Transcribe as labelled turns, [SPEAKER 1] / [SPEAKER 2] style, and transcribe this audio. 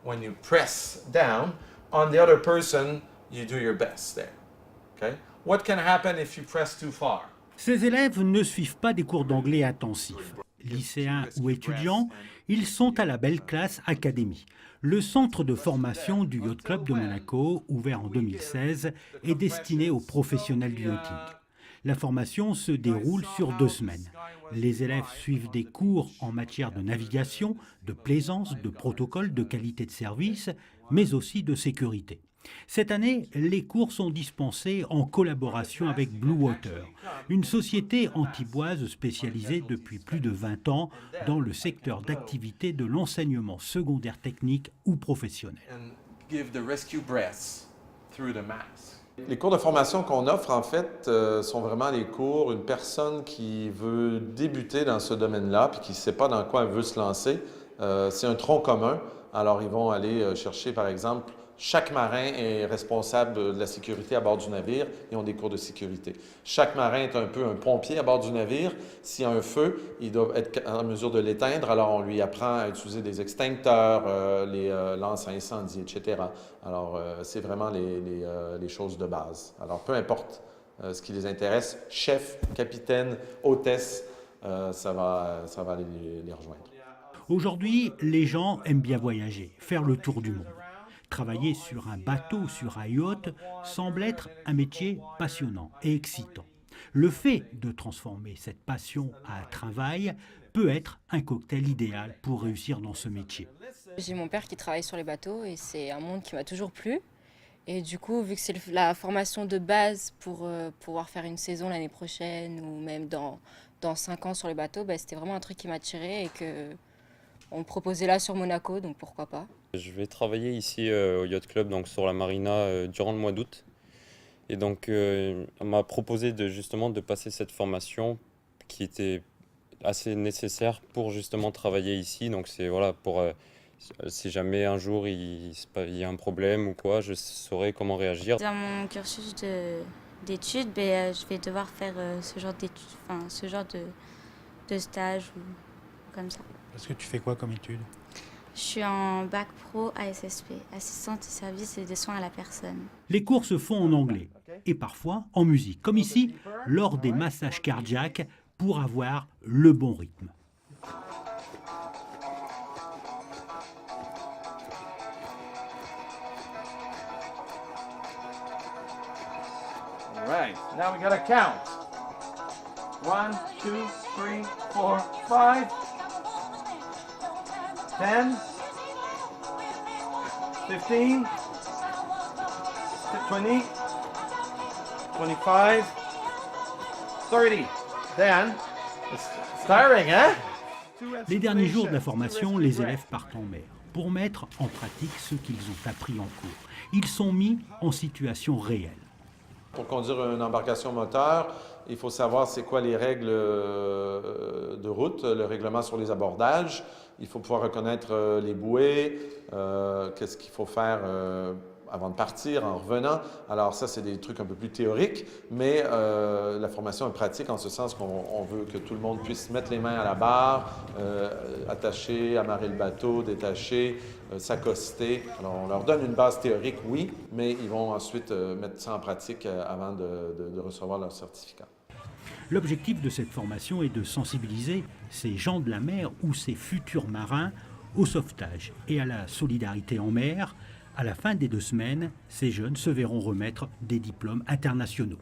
[SPEAKER 1] when you press down on the other person, you do your best there. Okay? What can happen if you press too far?
[SPEAKER 2] Ces élèves ne suivent pas des cours d'anglais intensifs. Lycéens ou étudiants, ils sont à la Belle Classe Academy. Le centre de formation du Yacht Club de Monaco, ouvert en 2016, est destiné aux professionnels du yachting. La formation se déroule sur 2 semaines. Les élèves suivent des cours en matière de navigation, de plaisance, de protocole, de qualité de service, mais aussi de sécurité. Cette année, les cours sont dispensés en collaboration avec Blue Water, une société antiboise spécialisée depuis plus de 20 ans dans le secteur d'activité de l'enseignement secondaire technique ou professionnel.
[SPEAKER 1] Les cours de formation qu'on offre, en fait, sont vraiment les cours, une personne qui veut débuter dans ce domaine-là, puis qui ne sait pas dans quoi elle veut se lancer. C'est un tronc commun. Alors, ils vont aller chercher, par exemple, chaque marin est responsable de la sécurité à bord du navire. Ils ont des cours de sécurité. Chaque marin est un peu un pompier à bord du navire. S'il y a un feu, il doit être en mesure de l'éteindre. Alors, on lui apprend à utiliser des extincteurs, les lances à incendie, etc. Alors, c'est vraiment les choses de base. Alors, peu importe ce qui les intéresse, chef, capitaine, hôtesse, ça va les rejoindre.
[SPEAKER 2] Aujourd'hui, les gens aiment bien voyager, faire le tour du monde. Travailler sur un bateau, sur un yacht, semble être un métier passionnant et excitant. Le fait de transformer cette passion à un travail peut être un cocktail idéal pour réussir dans ce métier.
[SPEAKER 3] J'ai mon père qui travaille sur les bateaux et c'est un monde qui m'a toujours plu. Et du coup, vu que c'est la formation de base pour pouvoir faire une saison l'année prochaine ou même dans 5 ans sur les bateaux, c'était vraiment un truc qui m'a attirée et qu'on me proposait là sur Monaco, donc pourquoi pas.
[SPEAKER 4] Je vais travailler ici au Yacht Club, donc sur la marina, durant le mois d'août. Et donc, on m'a proposé justement de passer cette formation qui était assez nécessaire pour justement travailler ici. Donc, c'est voilà, pour si jamais un jour il y a un problème ou quoi, je saurais comment réagir.
[SPEAKER 5] Dans mon cursus d'études, je vais devoir faire ce genre de stage ou comme ça.
[SPEAKER 6] Parce que tu fais quoi comme étude?
[SPEAKER 5] Je suis en bac pro ASSP, assistante de service et des soins à la personne.
[SPEAKER 2] Les cours se font en anglais et parfois en musique, comme ici, lors des massages cardiaques pour avoir le bon rythme.
[SPEAKER 1] All right, now we gotta count. 1, 2, 3, 4, 5. 10, 15, 20, 25, 30. Dan, it's tiring, hein?
[SPEAKER 2] Les derniers jours de la formation, les élèves partent en mer pour mettre en pratique ce qu'ils ont appris en cours. Ils sont mis en situation réelle.
[SPEAKER 1] Pour conduire une embarcation moteur, il faut savoir c'est quoi les règles de route, le règlement sur les abordages. Il faut pouvoir reconnaître les bouées, qu'est-ce qu'il faut faire avant de partir, en revenant. Alors ça, c'est des trucs un peu plus théoriques, mais la formation est pratique en ce sens qu'on veut que tout le monde puisse mettre les mains à la barre, attacher, amarrer le bateau, détacher, s'accoster. Alors on leur donne une base théorique, oui, mais ils vont ensuite mettre ça en pratique avant de recevoir leur certificat.
[SPEAKER 2] L'objectif de cette formation est de sensibiliser ces gens de la mer ou ces futurs marins au sauvetage et à la solidarité en mer. À la fin des 2 semaines, ces jeunes se verront remettre des diplômes internationaux.